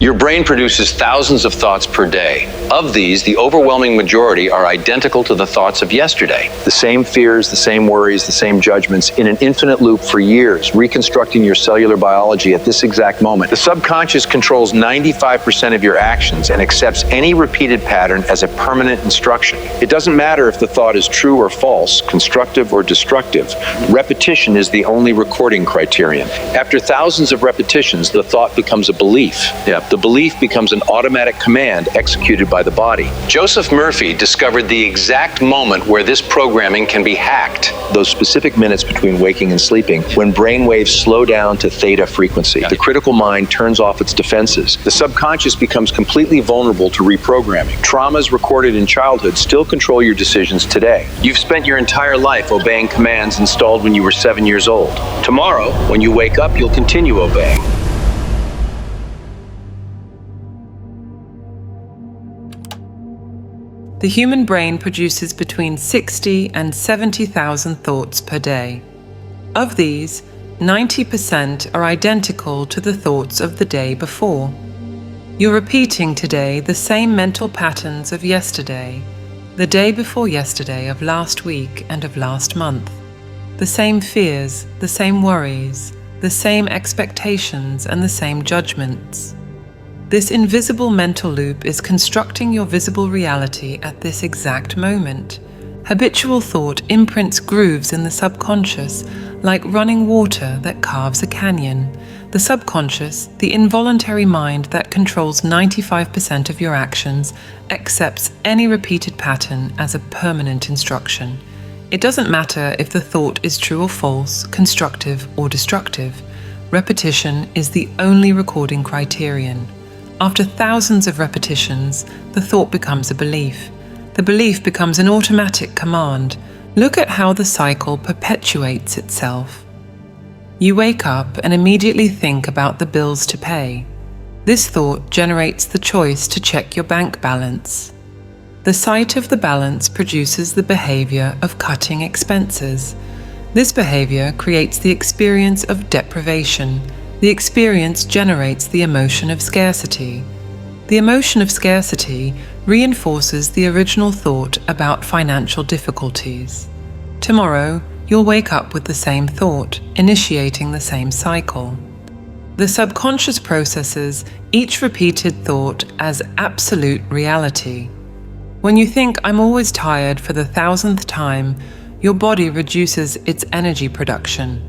Your brain produces thousands of thoughts per day. Of these, the overwhelming majority are identical to the thoughts of yesterday. The same fears, the same worries, the same judgments in an infinite loop for years, reconstructing your cellular biology at this exact moment. The subconscious controls 95% of your actions and accepts any repeated pattern as a permanent instruction. It doesn't matter if the thought is true or false, constructive or destructive. Repetition is the only recording criterion. After thousands of repetitions, the thought becomes a belief. The belief becomes an automatic command executed by the body. Joseph Murphy discovered the exact moment where this programming can be hacked. Those specific minutes between waking and sleeping, when brain waves slow down to theta frequency. The critical mind turns off its defenses. The subconscious becomes completely vulnerable to reprogramming. Traumas recorded in childhood still control your decisions today. You've spent your entire life obeying commands installed when you were 7 years old. Tomorrow, when you wake up, you'll continue obeying. The human brain produces between 60 and 70,000 thoughts per day. Of these, 90% are identical to the thoughts of the day before. You're repeating today the same mental patterns of yesterday, the day before yesterday, of last week and of last month. The same fears, the same worries, the same expectations and the same judgments. This invisible mental loop is constructing your visible reality at this exact moment. Habitual thought imprints grooves in the subconscious, like running water that carves a canyon. The subconscious, the involuntary mind that controls 95% of your actions, accepts any repeated pattern as a permanent instruction. It doesn't matter if the thought is true or false, constructive or destructive. Repetition is the only recording criterion. After thousands of repetitions, the thought becomes a belief. The belief becomes an automatic command. Look at how the cycle perpetuates itself. You wake up and immediately think about the bills to pay. This thought generates the choice to check your bank balance. The sight of the balance produces the behavior of cutting expenses. This behavior creates the experience of deprivation. The experience generates the emotion of scarcity. The emotion of scarcity reinforces the original thought about financial difficulties. Tomorrow, you'll wake up with the same thought, initiating the same cycle. The subconscious processes each repeated thought as absolute reality. When you think, "I'm always tired," for the 1,000th time, your body reduces its energy production.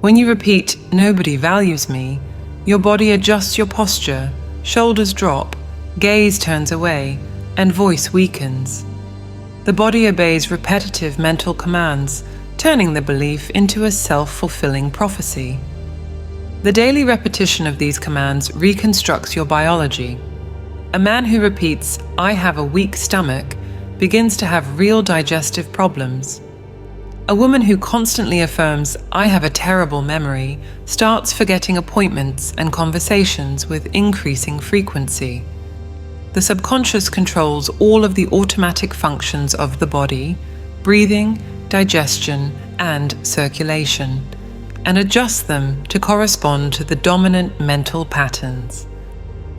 When you repeat, "Nobody values me," your body adjusts your posture, shoulders drop, gaze turns away, and voice weakens. The body obeys repetitive mental commands, turning the belief into a self-fulfilling prophecy. The daily repetition of these commands reconstructs your biology. A man who repeats, "I have a weak stomach," begins to have real digestive problems. A woman who constantly affirms, "I have a terrible memory," starts forgetting appointments and conversations with increasing frequency. The subconscious controls all of the automatic functions of the body, breathing, digestion, and circulation, and adjusts them to correspond to the dominant mental patterns.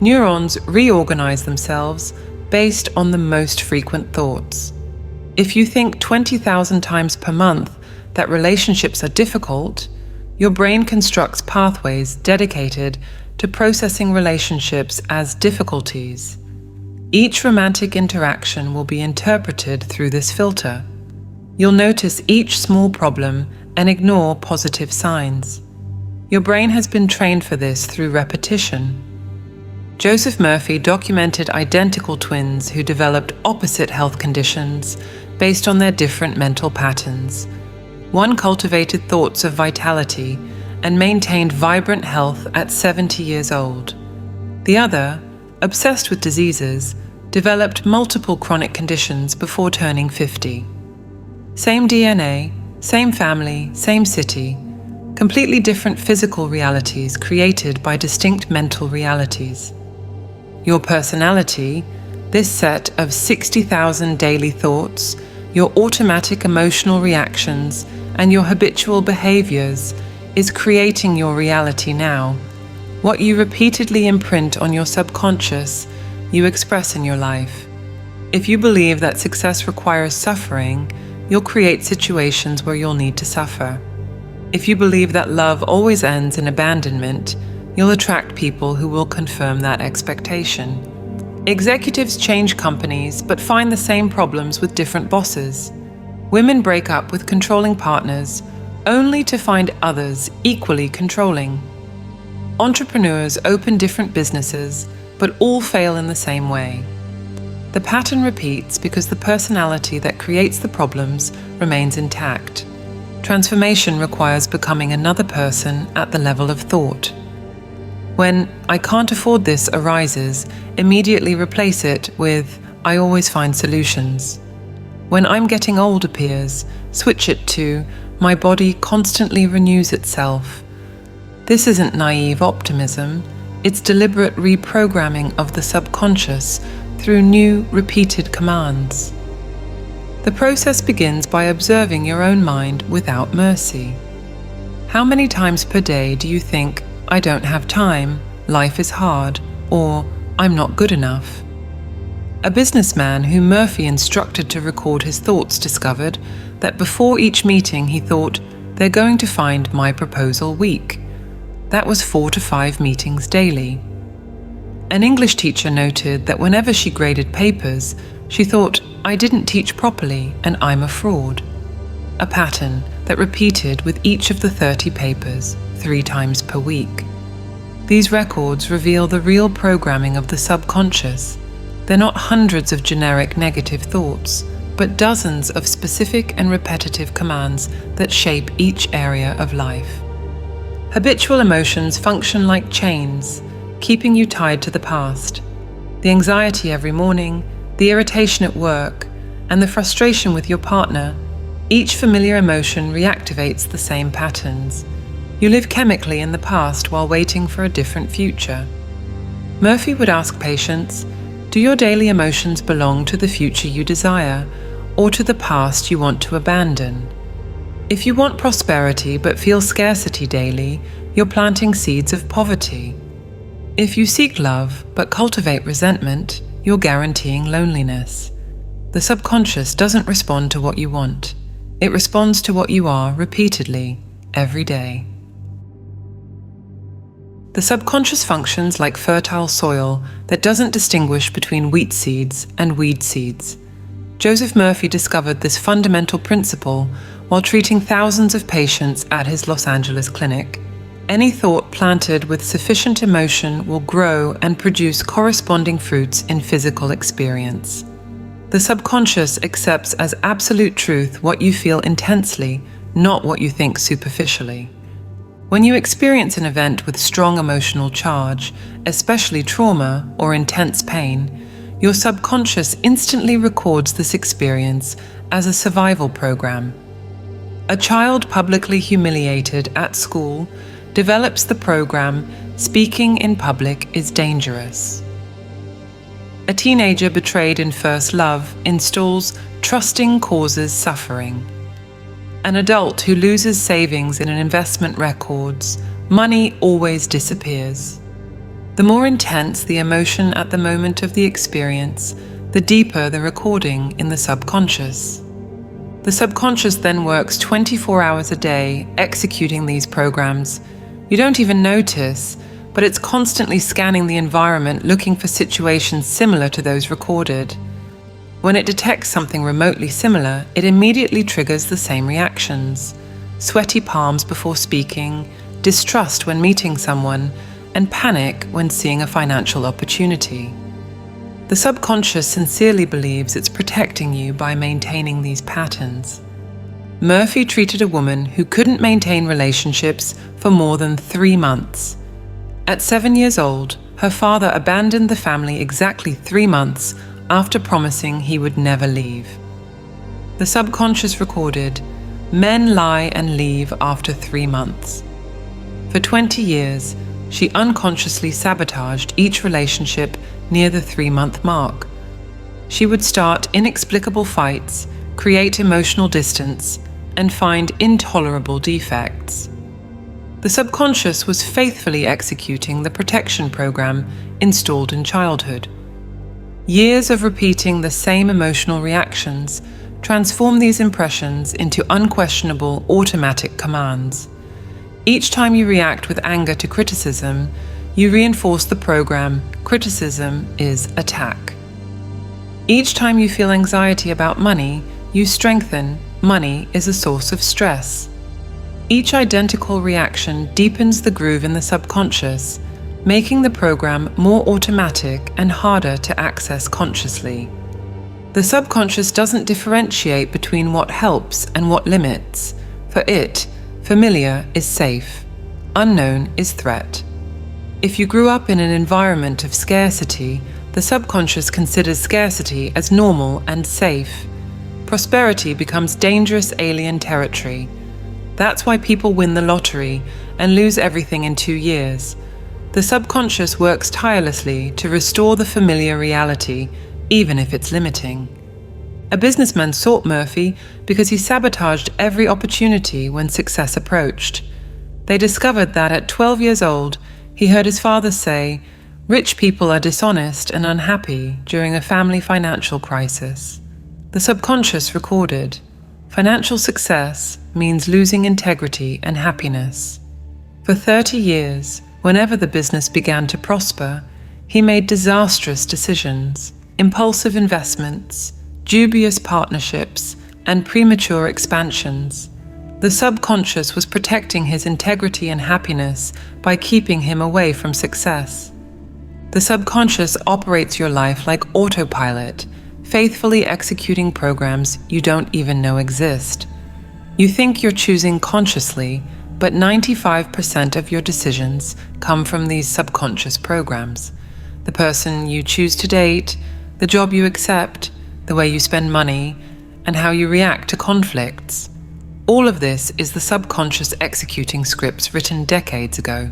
Neurons reorganize themselves based on the most frequent thoughts. If you think 20,000 times per month that relationships are difficult, your brain constructs pathways dedicated to processing relationships as difficulties. Each romantic interaction will be interpreted through this filter. You'll notice each small problem and ignore positive signs. Your brain has been trained for this through repetition. Joseph Murphy documented identical twins who developed opposite health conditions based on their different mental patterns. One cultivated thoughts of vitality and maintained vibrant health at 70 years old. The other, obsessed with diseases, developed multiple chronic conditions before turning 50. Same DNA, same family, same city, completely different physical realities created by distinct mental realities. Your personality, this set of 60,000 daily thoughts, your automatic emotional reactions, and your habitual behaviors is creating your reality now. What you repeatedly imprint on your subconscious, you express in your life. If you believe that success requires suffering, you'll create situations where you'll need to suffer. If you believe that love always ends in abandonment, you'll attract people who will confirm that expectation. Executives change companies but find the same problems with different bosses. Women break up with controlling partners only to find others equally controlling. Entrepreneurs open different businesses but all fail in the same way. The pattern repeats because the personality that creates the problems remains intact. Transformation requires becoming another person at the level of thought. When "I can't afford this" arises, immediately replace it with "I always find solutions." When "I'm getting old" appears, switch it to "My body constantly renews itself." This isn't naive optimism, it's deliberate reprogramming of the subconscious through new, repeated commands. The process begins by observing your own mind without mercy. How many times per day do you think, "I don't have time, life is hard," or "I'm not good enough"? A businessman who Murphy instructed to record his thoughts discovered that before each meeting he thought, "They're going to find my proposal weak." That was 4 to 5 meetings daily. An English teacher noted that whenever she graded papers, she thought, "I didn't teach properly and I'm a fraud." A pattern that repeated with each of the 30 papers 3 times per week. These records reveal the real programming of the subconscious. They're not hundreds of generic negative thoughts, but dozens of specific and repetitive commands that shape each area of life. Habitual emotions function like chains, keeping you tied to the past. The anxiety every morning, the irritation at work, and the frustration with your partner, each familiar emotion reactivates the same patterns. You live chemically in the past while waiting for a different future. Murphy would ask patients, do your daily emotions belong to the future you desire, or to the past you want to abandon? If you want prosperity but feel scarcity daily, you're planting seeds of poverty. If you seek love but cultivate resentment, you're guaranteeing loneliness. The subconscious doesn't respond to what you want. It responds to what you are repeatedly, every day. The subconscious functions like fertile soil that doesn't distinguish between wheat seeds and weed seeds. Joseph Murphy discovered this fundamental principle while treating thousands of patients at his Los Angeles clinic. Any thought planted with sufficient emotion will grow and produce corresponding fruits in physical experience. The subconscious accepts as absolute truth what you feel intensely, not what you think superficially. When you experience an event with strong emotional charge, especially trauma or intense pain, your subconscious instantly records this experience as a survival program. A child publicly humiliated at school develops the program, "Speaking in public is dangerous." A teenager betrayed in first love installs "Trusting causes suffering." An adult who loses savings in an investment records, "Money always disappears." The more intense the emotion at the moment of the experience, the deeper the recording in the subconscious. The subconscious then works 24 hours a day executing these programs. You don't even notice, but it's constantly scanning the environment looking for situations similar to those recorded. When it detects something remotely similar, it immediately triggers the same reactions: sweaty palms before speaking, distrust when meeting someone, and panic when seeing a financial opportunity. The subconscious sincerely believes it's protecting you by maintaining these patterns. Murphy treated a woman who couldn't maintain relationships for more than 3 months. At 7 years old, her father abandoned the family exactly 3 months after promising he would never leave. The subconscious recorded, "Men lie and leave after 3 months." For 20 years, she unconsciously sabotaged each relationship near the 3-month mark. She would start inexplicable fights, create emotional distance, and find intolerable defects. The subconscious was faithfully executing the protection program installed in childhood. Years of repeating the same emotional reactions transform these impressions into unquestionable automatic commands. Each time you react with anger to criticism, you reinforce the program, criticism is attack. Each time you feel anxiety about money, you strengthen, money is a source of stress. Each identical reaction deepens the groove in the subconscious, making the program more automatic and harder to access consciously. The subconscious doesn't differentiate between what helps and what limits. For it, familiar is safe, unknown is threat. If you grew up in an environment of scarcity, the subconscious considers scarcity as normal and safe. Prosperity becomes dangerous alien territory. That's why people win the lottery and lose everything in 2 years. The subconscious works tirelessly to restore the familiar reality, even if it's limiting. A businessman sought Murphy because he sabotaged every opportunity when success approached. They discovered that at 12 years old, he heard his father say, "Rich people are dishonest and unhappy during a family financial crisis." The subconscious recorded, "Financial success means losing integrity and happiness." For 30 years, whenever the business began to prosper, he made disastrous decisions, impulsive investments, dubious partnerships, and premature expansions. The subconscious was protecting his integrity and happiness by keeping him away from success. The subconscious operates your life like autopilot, faithfully executing programs you don't even know exist. You think you're choosing consciously, but 95% of your decisions come from these subconscious programs. The person you choose to date, the job you accept, the way you spend money, and how you react to conflicts. All of this is the subconscious executing scripts written decades ago.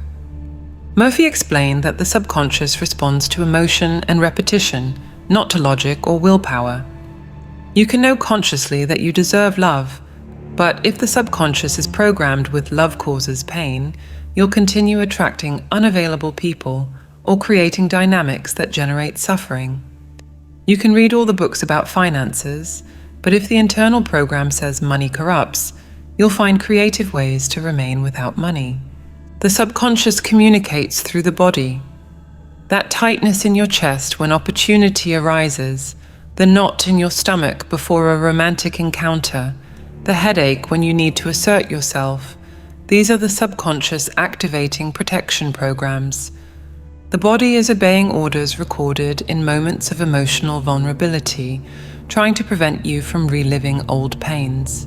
Murphy explained that the subconscious responds to emotion and repetition, not to logic or willpower. You can know consciously that you deserve love, but if the subconscious is programmed with love causes pain, you'll continue attracting unavailable people or creating dynamics that generate suffering. You can read all the books about finances, but if the internal program says money corrupts, you'll find creative ways to remain without money. The subconscious communicates through the body. That tightness in your chest when opportunity arises, the knot in your stomach before a romantic encounter, the headache when you need to assert yourself, these are the subconscious activating protection programs. The body is obeying orders recorded in moments of emotional vulnerability, trying to prevent you from reliving old pains.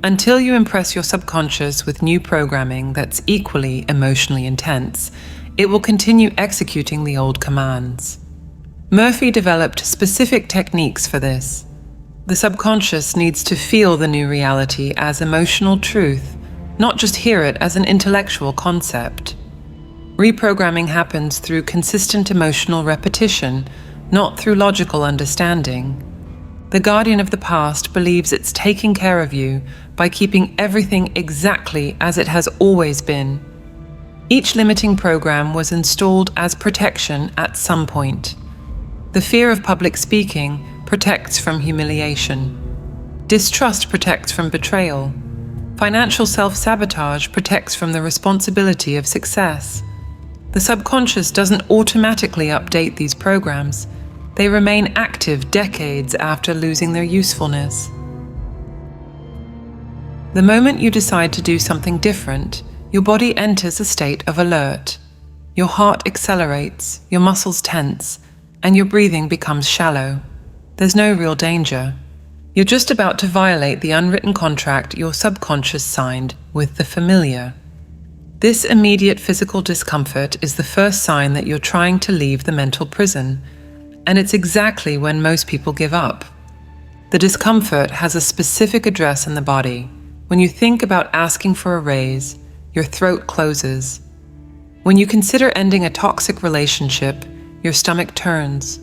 Until you impress your subconscious with new programming that's equally emotionally intense, it will continue executing the old commands. Murphy developed specific techniques for this. The subconscious needs to feel the new reality as emotional truth, not just hear it as an intellectual concept. Reprogramming happens through consistent emotional repetition, not through logical understanding. The guardian of the past believes it's taking care of you by keeping everything exactly as it has always been. Each limiting program was installed as protection at some point. The fear of public speaking protects from humiliation. Distrust protects from betrayal. Financial self-sabotage protects from the responsibility of success. The subconscious doesn't automatically update these programs. They remain active decades after losing their usefulness. The moment you decide to do something different, your body enters a state of alert. Your heart accelerates, your muscles tense, and your breathing becomes shallow. There's no real danger. You're just about to violate the unwritten contract your subconscious signed with the familiar. This immediate physical discomfort is the first sign that you're trying to leave the mental prison, and it's exactly when most people give up. The discomfort has a specific address in the body. When you think about asking for a raise, your throat closes. When you consider ending a toxic relationship, your stomach turns.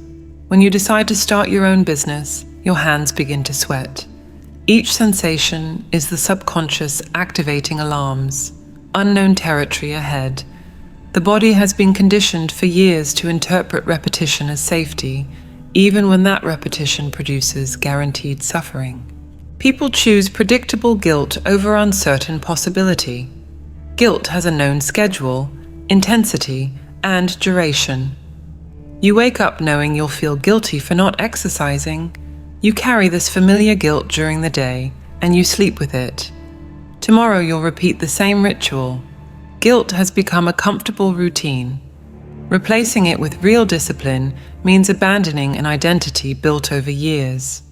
When you decide to start your own business, your hands begin to sweat. Each sensation is the subconscious activating alarms. unknown territory ahead. The body has been conditioned for years to interpret repetition as safety, even when that repetition produces guaranteed suffering. People choose predictable guilt over uncertain possibility. Guilt has a known schedule, intensity, and duration. You wake up knowing you'll feel guilty for not exercising. You carry this familiar guilt during the day, and you sleep with it. Tomorrow you'll repeat the same ritual. Guilt has become a comfortable routine. Replacing it with real discipline means abandoning an identity built over years.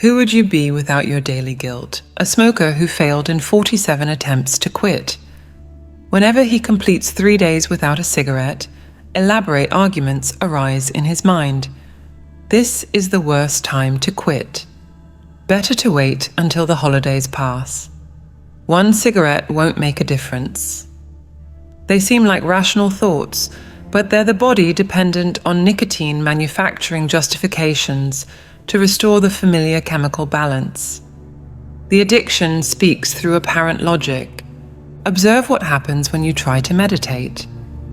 Who would you be without your daily guilt? A smoker who failed in 47 attempts to quit. Whenever he completes 3 days without a cigarette, elaborate arguments arise in his mind. This is the worst time to quit. Better to wait until the holidays pass. One cigarette won't make a difference. They seem like rational thoughts, but they're the body dependent on nicotine manufacturing justifications to restore the familiar chemical balance. The addiction speaks through apparent logic. Observe what happens when you try to meditate.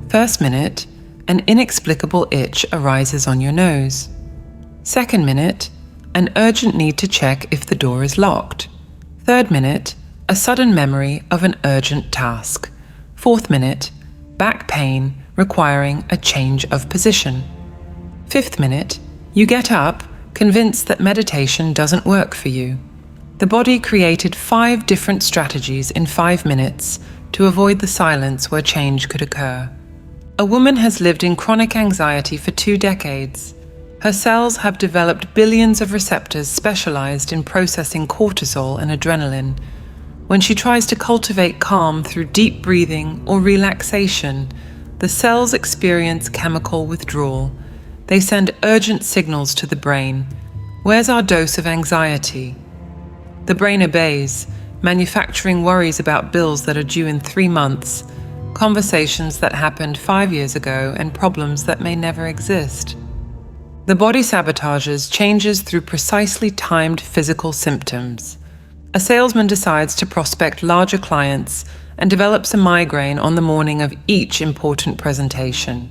First minute, an inexplicable itch arises on your nose. Second minute, an urgent need to check if the door is locked. Third minute, a sudden memory of an urgent task. Fourth minute, back pain requiring a change of position. Fifth minute, you get up, convinced that meditation doesn't work for you. The body created 5 different strategies in 5 minutes to avoid the silence where change could occur. A woman has lived in chronic anxiety for 2 decades. Her cells have developed billions of receptors specialized in processing cortisol and adrenaline. When she tries to cultivate calm through deep breathing or relaxation, the cells experience chemical withdrawal. They send urgent signals to the brain. Where's our dose of anxiety? The brain obeys, manufacturing worries about bills that are due in 3 months, conversations that happened 5 years ago, and problems that may never exist. The body sabotages changes through precisely timed physical symptoms. A salesman decides to prospect larger clients and develops a migraine on the morning of each important presentation.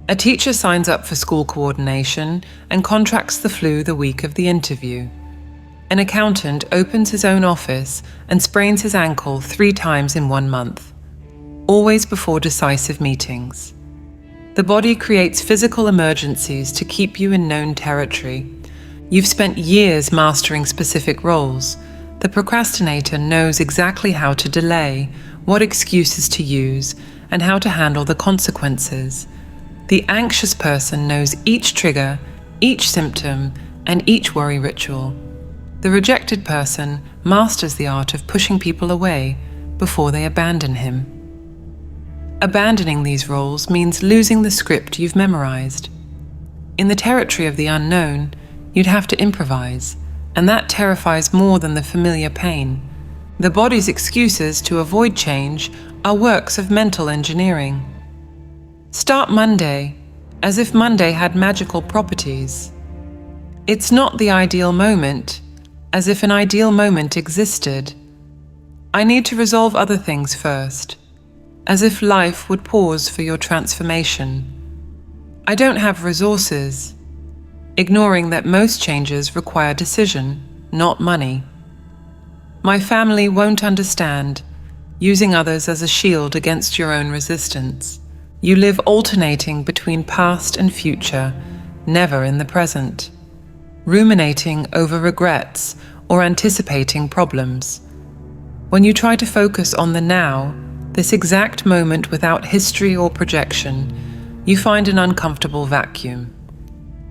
A teacher signs up for school coordination and contracts the flu the week of the interview. An accountant opens his own office and sprains his ankle 3 times in 1 month, always before decisive meetings. The body creates physical emergencies to keep you in known territory. You've spent years mastering specific roles. The procrastinator knows exactly how to delay, what excuses to use, and how to handle the consequences. The anxious person knows each trigger, each symptom, and each worry ritual. The rejected person masters the art of pushing people away before they abandon him. Abandoning these roles means losing the script you've memorized. In the territory of the unknown, you'd have to improvise, and that terrifies more than the familiar pain. The body's excuses to avoid change are works of mental engineering. Start Monday, as if Monday had magical properties. It's not the ideal moment, as if an ideal moment existed. I need to resolve other things first, as if life would pause for your transformation. I don't have resources, ignoring that most changes require decision, not money. My family won't understand, using others as a shield against your own resistance. You live alternating between past and future, never in the present, ruminating over regrets or anticipating problems. When you try to focus on the now, this exact moment without history or projection, you find an uncomfortable vacuum.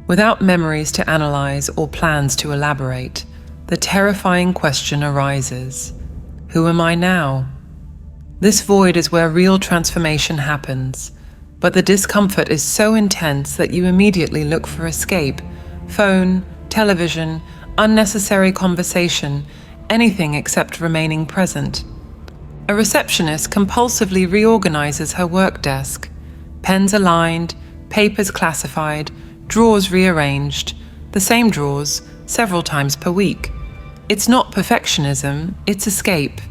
Without memories to analyze or plans to elaborate, the terrifying question arises: who am I now? This void is where real transformation happens, but the discomfort is so intense that you immediately look for escape: phone, television, unnecessary conversation, anything except remaining present. A receptionist compulsively reorganizes her work desk. Pens aligned, papers classified, drawers rearranged, the same drawers several times per week. It's not perfectionism, it's escape.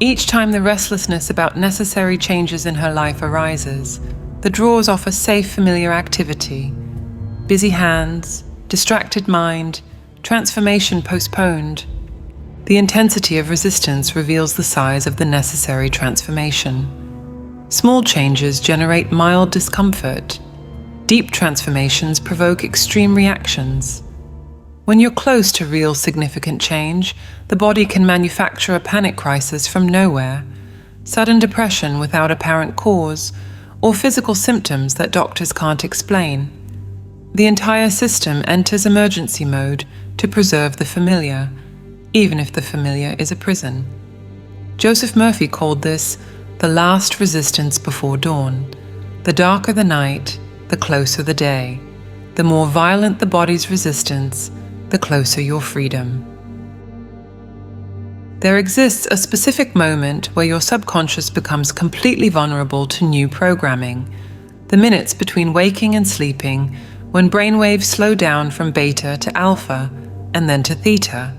Each time the restlessness about necessary changes in her life arises, the drawers offer safe, familiar activity. Busy hands, distracted mind, transformation postponed. The intensity of resistance reveals the size of the necessary transformation. Small changes generate mild discomfort. Deep transformations provoke extreme reactions. When you're close to real significant change, the body can manufacture a panic crisis from nowhere, sudden depression without apparent cause, or physical symptoms that doctors can't explain. The entire system enters emergency mode to preserve the familiar, even if the familiar is a prison. Joseph Murphy called this the last resistance before dawn. The darker the night, the closer the day. The more violent the body's resistance, the closer your freedom. There exists a specific moment where your subconscious becomes completely vulnerable to new programming. The minutes between waking and sleeping, when brainwaves slow down from beta to alpha and then to theta.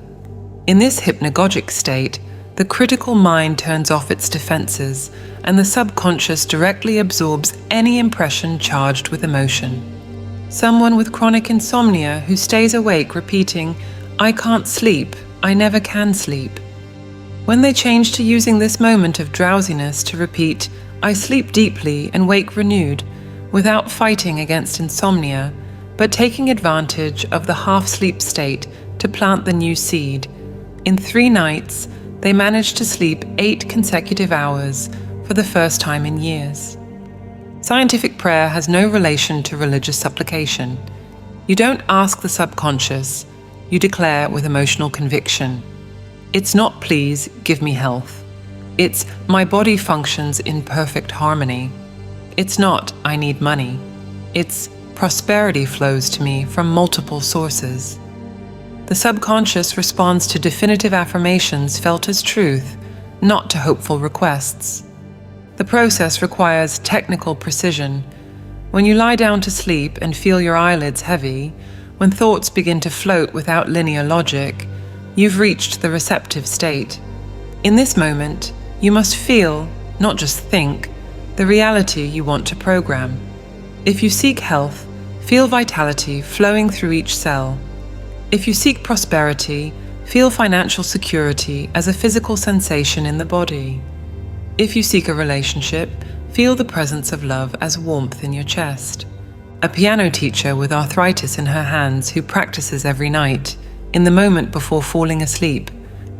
In this hypnagogic state, the critical mind turns off its defenses and the subconscious directly absorbs any impression charged with emotion. Someone with chronic insomnia who stays awake repeating, "I can't sleep, I never can sleep." When they change to using this moment of drowsiness to repeat, "I sleep deeply and wake renewed," without fighting against insomnia, but taking advantage of the half-sleep state to plant the new seed, in 3 nights, they managed to sleep 8 consecutive hours for the first time in years. Scientific prayer has no relation to religious supplication. You don't ask the subconscious, you declare with emotional conviction. It's not "please give me health." It's "my body functions in perfect harmony." It's not "I need money." It's "prosperity flows to me from multiple sources." The subconscious responds to definitive affirmations felt as truth, not to hopeful requests. The process requires technical precision. When you lie down to sleep and feel your eyelids heavy, when thoughts begin to float without linear logic, you've reached the receptive state. In this moment, you must feel, not just think, the reality you want to program. If you seek health, feel vitality flowing through each cell. If you seek prosperity, feel financial security as a physical sensation in the body. If you seek a relationship, feel the presence of love as warmth in your chest. A piano teacher with arthritis in her hands who practices every night, in the moment before falling asleep,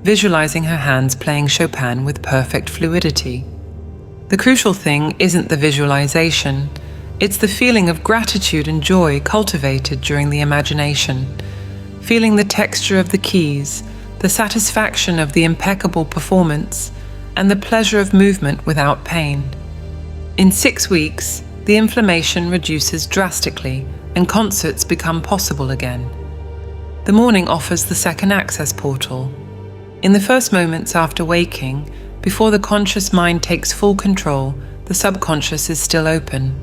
visualizing her hands playing Chopin with perfect fluidity. The crucial thing isn't the visualization, it's the feeling of gratitude and joy cultivated during the imagination, feeling the texture of the keys, the satisfaction of the impeccable performance, and the pleasure of movement without pain. In 6 weeks, the inflammation reduces drastically and concerts become possible again. The morning offers the second access portal. In the first moments after waking, before the conscious mind takes full control, the subconscious is still open.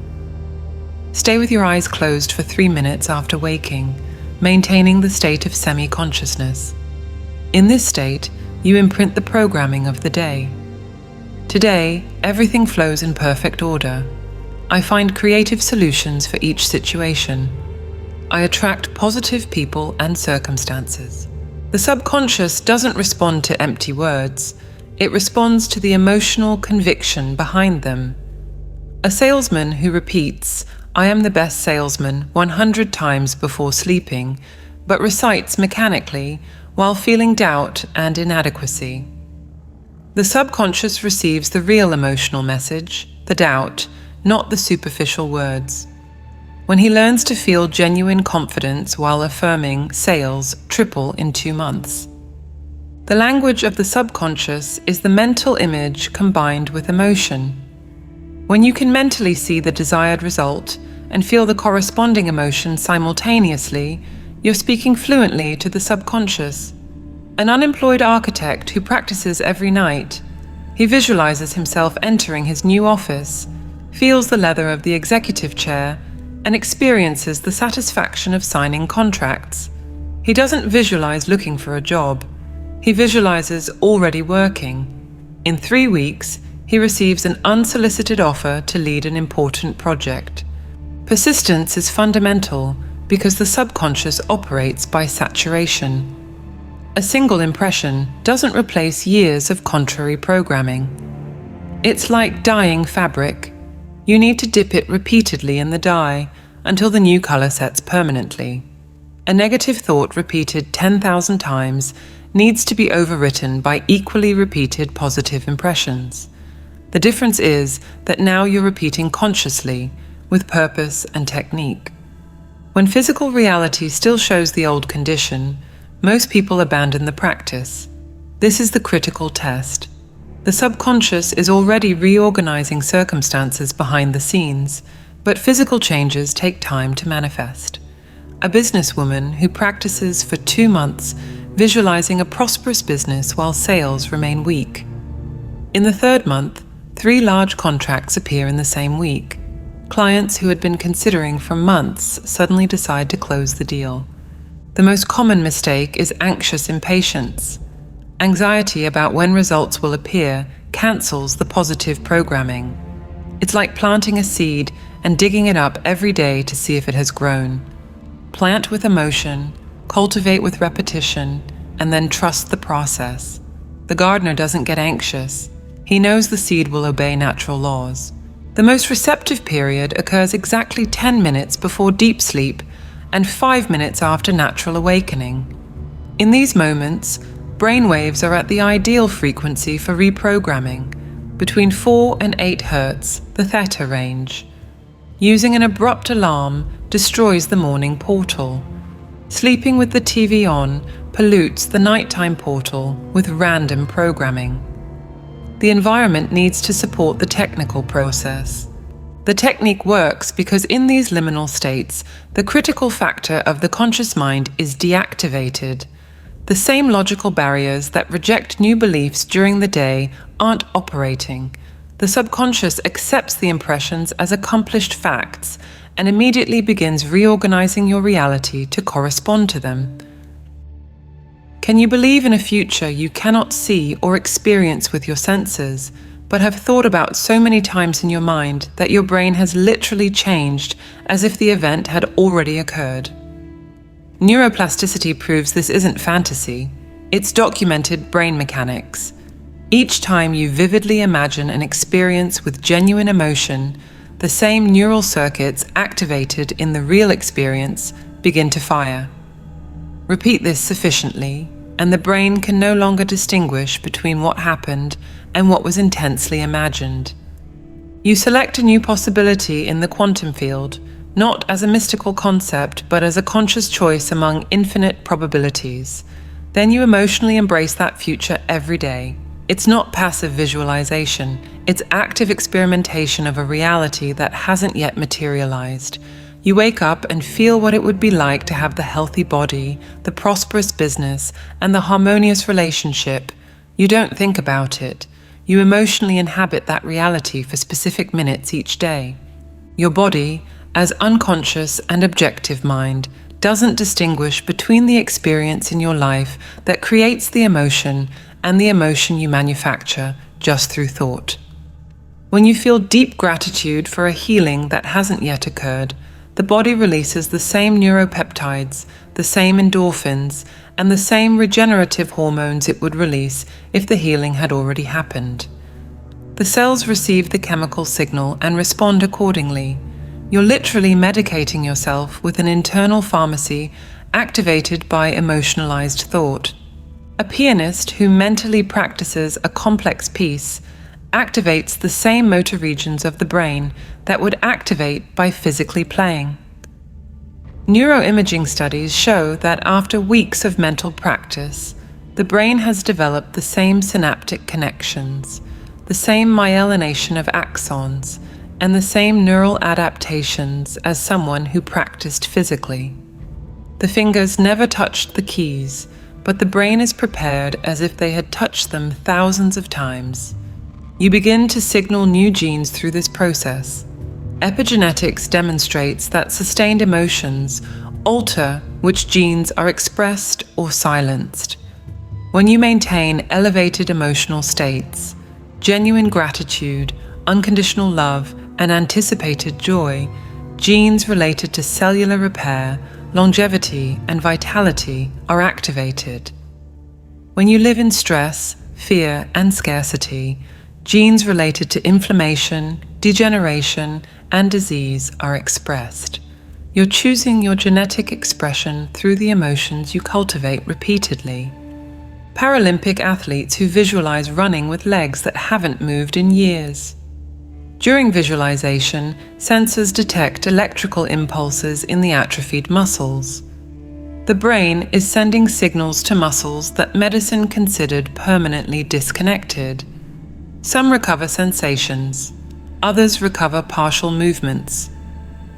Stay with your eyes closed for 3 minutes after waking, maintaining the state of semi-consciousness. In this state, you imprint the programming of the day. Today, everything flows in perfect order. I find creative solutions for each situation. I attract positive people and circumstances. The subconscious doesn't respond to empty words. It responds to the emotional conviction behind them. A salesman who repeats, "I am the best salesman" 100 times before sleeping, but recites mechanically while feeling doubt and inadequacy. The subconscious receives the real emotional message, the doubt, not the superficial words. When he learns to feel genuine confidence while affirming sales triple in 2 months. The language of the subconscious is the mental image combined with emotion. When you can mentally see the desired result and feel the corresponding emotion simultaneously, you're speaking fluently to the subconscious. An unemployed architect who practices every night, he visualizes himself entering his new office, feels the leather of the executive chair, and experiences the satisfaction of signing contracts. He doesn't visualize looking for a job. He visualizes already working. In 3 weeks, he receives an unsolicited offer to lead an important project. Persistence is fundamental because the subconscious operates by saturation. A single impression doesn't replace years of contrary programming. It's like dyeing fabric. You need to dip it repeatedly in the dye until the new color sets permanently. A negative thought repeated 10,000 times needs to be overwritten by equally repeated positive impressions. The difference is that now you're repeating consciously, with purpose and technique. When physical reality still shows the old condition, most people abandon the practice. This is the critical test. The subconscious is already reorganizing circumstances behind the scenes, but physical changes take time to manifest. A businesswoman who practices for 2 months, visualizing a prosperous business while sales remain weak. In the 3rd month, 3 large contracts appear in the same week. Clients who had been considering for months suddenly decide to close the deal. The most common mistake is anxious impatience. Anxiety about when results will appear cancels the positive programming. It's like planting a seed and digging it up every day to see if it has grown. Plant with emotion, cultivate with repetition, and then trust the process. The gardener doesn't get anxious. He knows the seed will obey natural laws. The most receptive period occurs exactly 10 minutes before deep sleep and 5 minutes after natural awakening. In these moments, brainwaves are at the ideal frequency for reprogramming, between 4 and 8 Hz, the theta range. Using an abrupt alarm destroys the morning portal. Sleeping with the TV on pollutes the nighttime portal with random programming. The environment needs to support the technical process. The technique works because in these liminal states, the critical factor of the conscious mind is deactivated. The same logical barriers that reject new beliefs during the day aren't operating. The subconscious accepts the impressions as accomplished facts and immediately begins reorganizing your reality to correspond to them. Can you believe in a future you cannot see or experience with your senses, but have thought about so many times in your mind that your brain has literally changed as if the event had already occurred? Neuroplasticity proves this isn't fantasy. It's documented brain mechanics. Each time you vividly imagine an experience with genuine emotion, the same neural circuits activated in the real experience begin to fire. Repeat this sufficiently, and the brain can no longer distinguish between what happened and what was intensely imagined. You select a new possibility in the quantum field, not as a mystical concept, but as a conscious choice among infinite probabilities. Then you emotionally embrace that future every day. It's not passive visualization, it's active experimentation of a reality that hasn't yet materialized. You wake up and feel what it would be like to have the healthy body, the prosperous business, and the harmonious relationship. You don't think about it. You emotionally inhabit that reality for specific minutes each day. Your body, as unconscious and objective mind, doesn't distinguish between the experience in your life that creates the emotion and the emotion you manufacture just through thought. When you feel deep gratitude for a healing that hasn't yet occurred, the body releases the same neuropeptides, the same endorphins, and the same regenerative hormones it would release if the healing had already happened. The cells receive the chemical signal and respond accordingly. You're literally medicating yourself with an internal pharmacy activated by emotionalized thought. A pianist who mentally practices a complex piece activates the same motor regions of the brain that would activate by physically playing. Neuroimaging studies show that after weeks of mental practice, the brain has developed the same synaptic connections, the same myelination of axons, and the same neural adaptations as someone who practiced physically. The fingers never touched the keys, but the brain is prepared as if they had touched them thousands of times. You begin to signal new genes through this process. Epigenetics demonstrates that sustained emotions alter which genes are expressed or silenced. When you maintain elevated emotional states, genuine gratitude, unconditional love, and anticipated joy, genes related to cellular repair, longevity, and vitality are activated. When you live in stress, fear, and scarcity, genes related to inflammation, degeneration, and disease are expressed. You're choosing your genetic expression through the emotions you cultivate repeatedly. Paralympic athletes who visualize running with legs that haven't moved in years. During visualization, sensors detect electrical impulses in the atrophied muscles. The brain is sending signals to muscles that medicine considered permanently disconnected. Some recover sensations, others recover partial movements.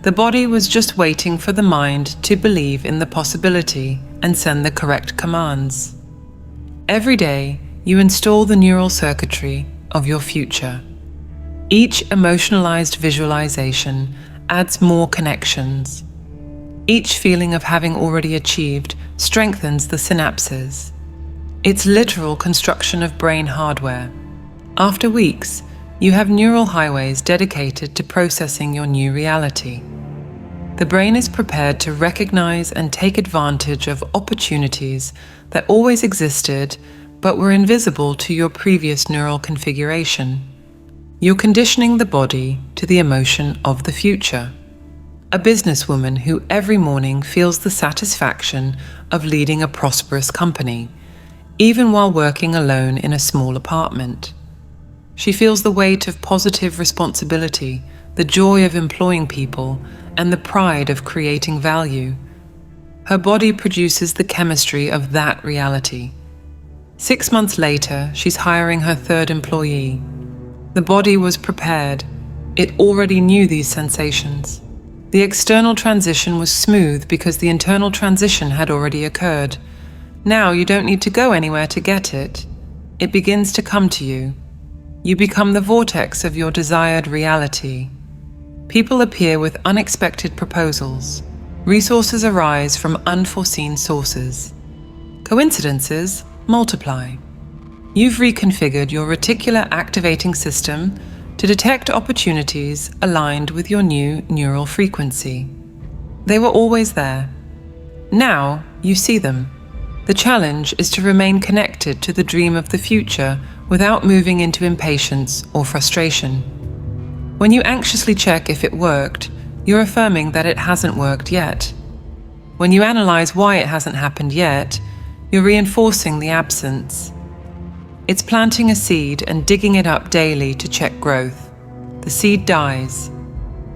The body was just waiting for the mind to believe in the possibility and send the correct commands. Every day, you install the neural circuitry of your future. Each emotionalized visualization adds more connections. Each feeling of having already achieved strengthens the synapses. It's literal construction of brain hardware. After weeks, you have neural highways dedicated to processing your new reality. The brain is prepared to recognize and take advantage of opportunities that always existed but were invisible to your previous neural configuration. You're conditioning the body to the emotion of the future. A businesswoman who every morning feels the satisfaction of leading a prosperous company, even while working alone in a small apartment. She feels the weight of positive responsibility, the joy of employing people, and the pride of creating value. Her body produces the chemistry of that reality. 6 months later, she's hiring her third employee. The body was prepared. It already knew these sensations. The external transition was smooth because the internal transition had already occurred. Now you don't need to go anywhere to get it. It begins to come to you. You become the vortex of your desired reality. People appear with unexpected proposals. Resources arise from unforeseen sources. Coincidences multiply. You've reconfigured your reticular activating system to detect opportunities aligned with your new neural frequency. They were always there. Now you see them. The challenge is to remain connected to the dream of the future without moving into impatience or frustration. When you anxiously check if it worked, you're affirming that it hasn't worked yet. When you analyze why it hasn't happened yet, you're reinforcing the absence. It's planting a seed and digging it up daily to check growth. The seed dies.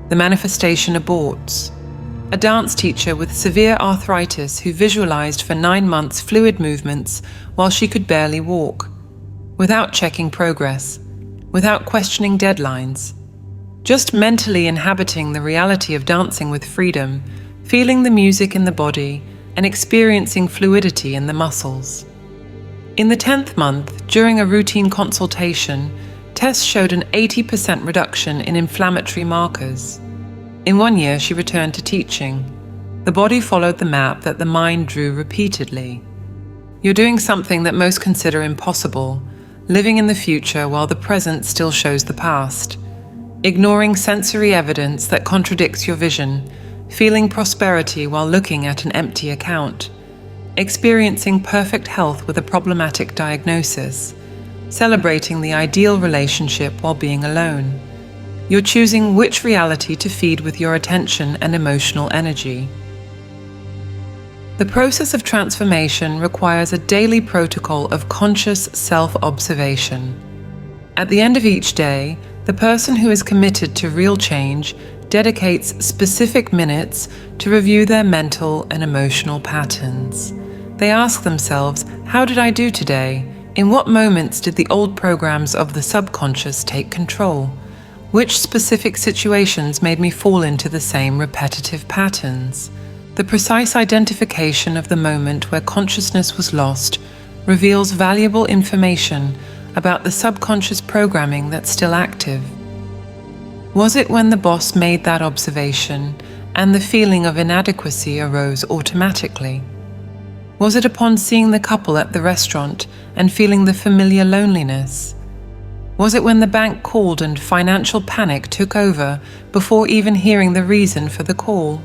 The manifestation aborts. A dance teacher with severe arthritis who visualized for 9 months fluid movements while she could barely walk, without checking progress, without questioning deadlines, just mentally inhabiting the reality of dancing with freedom, feeling the music in the body, and experiencing fluidity in the muscles. In the 10th month, during a routine consultation, tests showed an 80% reduction in inflammatory markers. In 1 year, she returned to teaching. The body followed the map that the mind drew repeatedly. You're doing something that most consider impossible, living in the future while the present still shows the past, ignoring sensory evidence that contradicts your vision, feeling prosperity while looking at an empty account, experiencing perfect health with a problematic diagnosis, celebrating the ideal relationship while being alone. You're choosing which reality to feed with your attention and emotional energy. The process of transformation requires a daily protocol of conscious self-observation. At the end of each day, the person who is committed to real change dedicates specific minutes to review their mental and emotional patterns. They ask themselves, how did I do today? In what moments did the old programs of the subconscious take control? Which specific situations made me fall into the same repetitive patterns? The precise identification of the moment where consciousness was lost reveals valuable information about the subconscious programming that's still active. Was it when the boss made that observation and the feeling of inadequacy arose automatically? Was it upon seeing the couple at the restaurant and feeling the familiar loneliness? Was it when the bank called and financial panic took over before even hearing the reason for the call?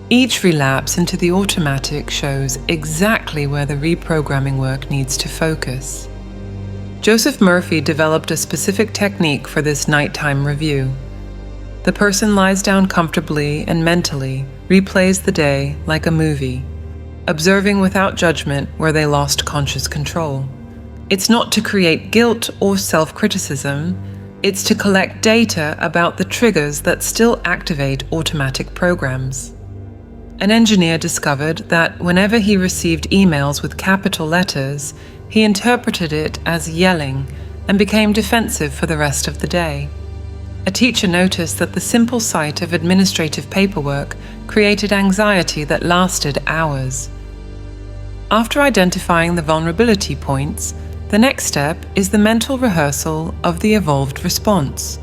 Each relapse into the automatic shows exactly where the reprogramming work needs to focus. Joseph Murphy developed a specific technique for this nighttime review. The person lies down comfortably and mentally replays the day like a movie, observing without judgment where they lost conscious control. It's not to create guilt or self-criticism, it's to collect data about the triggers that still activate automatic programs. An engineer discovered that whenever he received emails with capital letters, he interpreted it as yelling and became defensive for the rest of the day. A teacher noticed that the simple sight of administrative paperwork created anxiety that lasted hours. After identifying the vulnerability points, the next step is the mental rehearsal of the evolved response.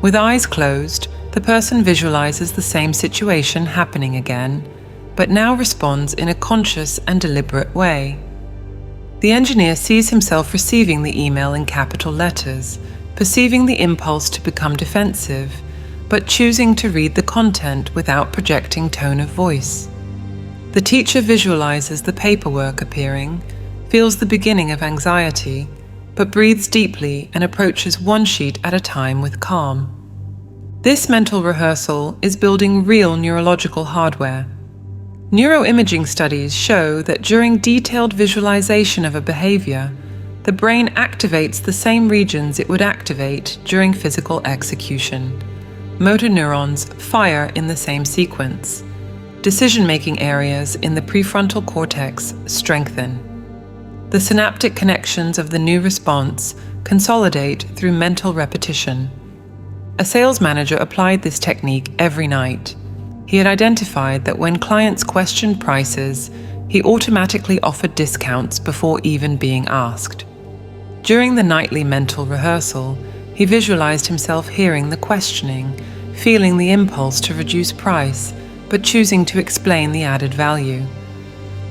With eyes closed, the person visualizes the same situation happening again, but now responds in a conscious and deliberate way. The engineer sees himself receiving the email in capital letters, perceiving the impulse to become defensive, but choosing to read the content without projecting tone of voice. The teacher visualizes the paperwork appearing, feels the beginning of anxiety, but breathes deeply and approaches one sheet at a time with calm. This mental rehearsal is building real neurological hardware. Neuroimaging studies show that during detailed visualization of a behavior, the brain activates the same regions it would activate during physical execution. Motor neurons fire in the same sequence. Decision-making areas in the prefrontal cortex strengthen. The synaptic connections of the new response consolidate through mental repetition. A sales manager applied this technique every night. He had identified that when clients questioned prices, he automatically offered discounts before even being asked. During the nightly mental rehearsal, he visualized himself hearing the questioning, feeling the impulse to reduce price, but choosing to explain the added value.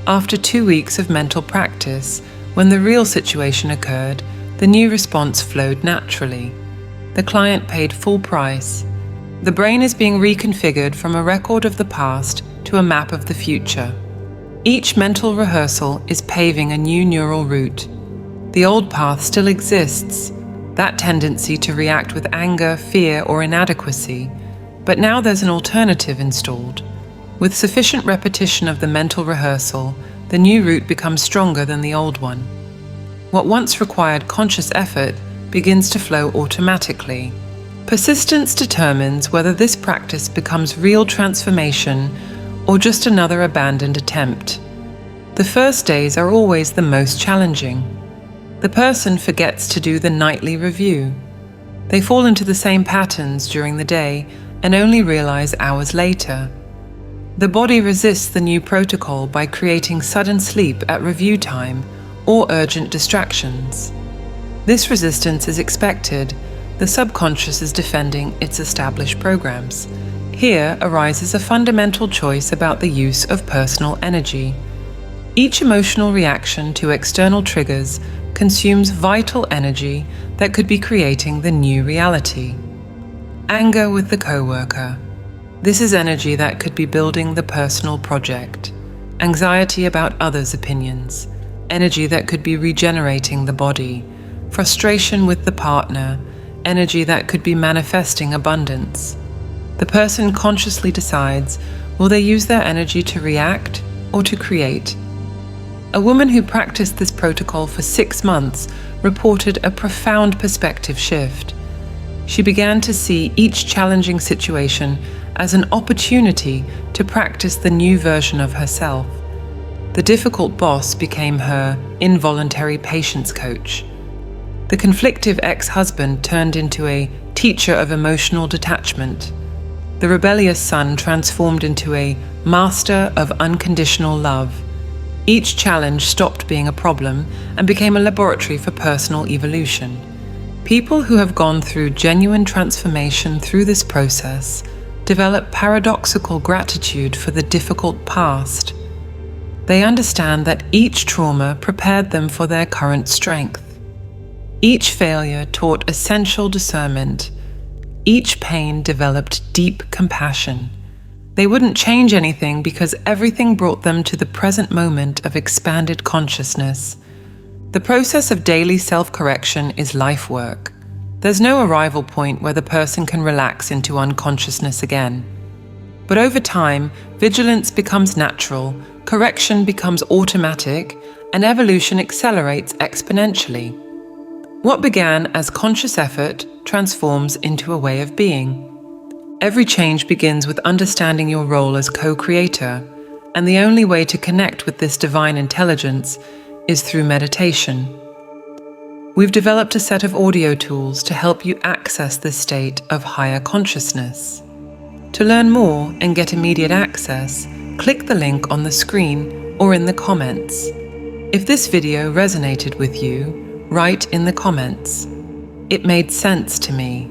After 2 weeks of mental practice, when the real situation occurred, the new response flowed naturally. The client paid full price. The brain is being reconfigured from a record of the past to a map of the future. Each mental rehearsal is paving a new neural route. The old path still exists, that tendency to react with anger, fear, or inadequacy, but now there's an alternative installed. With sufficient repetition of the mental rehearsal, the new route becomes stronger than the old one. What once required conscious effort begins to flow automatically. Persistence determines whether this practice becomes real transformation or just another abandoned attempt. The first days are always the most challenging. The person forgets to do the nightly review. They fall into the same patterns during the day and only realize hours later. The body resists the new protocol by creating sudden sleep at review time or urgent distractions. This resistance is expected. The subconscious is defending its established programs. Here arises a fundamental choice about the use of personal energy. Each emotional reaction to external triggers consumes vital energy that could be creating the new reality. Anger with the coworker. This is energy that could be building the personal project. Anxiety about others' opinions. Energy that could be regenerating the body. Frustration with the partner. Energy that could be manifesting abundance. The person consciously decides, will they use their energy to react or to create? A woman who practiced this protocol for 6 months reported a profound perspective shift. She began to see each challenging situation as an opportunity to practice the new version of herself. The difficult boss became her involuntary patience coach. The conflictive ex-husband turned into a teacher of emotional detachment. The rebellious son transformed into a master of unconditional love. Each challenge stopped being a problem and became a laboratory for personal evolution. People who have gone through genuine transformation through this process develop paradoxical gratitude for the difficult past. They understand that each trauma prepared them for their current strength. Each failure taught essential discernment. Each pain developed deep compassion. They wouldn't change anything because everything brought them to the present moment of expanded consciousness. The process of daily self-correction is life work. There's no arrival point where the person can relax into unconsciousness again. But over time, vigilance becomes natural, correction becomes automatic, and evolution accelerates exponentially. What began as conscious effort transforms into a way of being. Every change begins with understanding your role as co-creator, and the only way to connect with this divine intelligence is through meditation. We've developed a set of audio tools to help you access this state of higher consciousness. To learn more and get immediate access, click the link on the screen or in the comments. If this video resonated with you, write in the comments, "It made sense to me."